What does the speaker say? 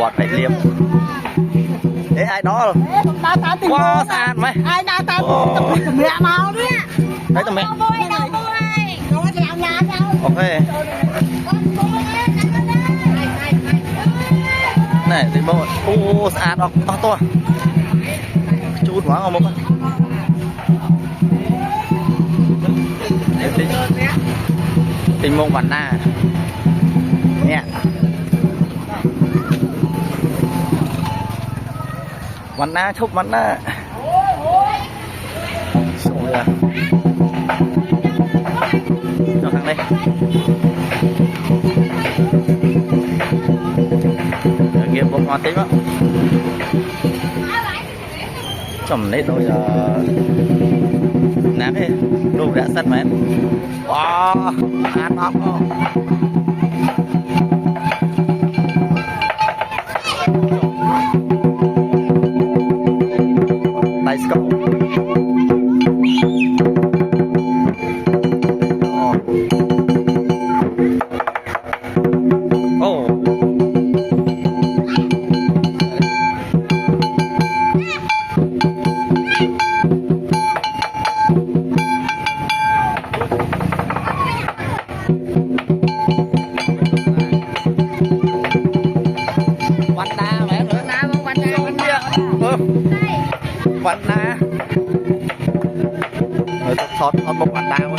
vọt phải liếm thế ai đó quá xa mày ai đa ta tập mẹ máu đấy đấy tụi mẹ ok này thì bông ô xa đó to chút quá không bông tình mông bản na nè bản na chúc bản na rồi à cho thằng đây nghiệp bông hoa tím á chồng lấy tôi giờ ném đi đồ đã sắt mẹ wow ăn bắp let's go oh Vành na người ta thoát một vành na quá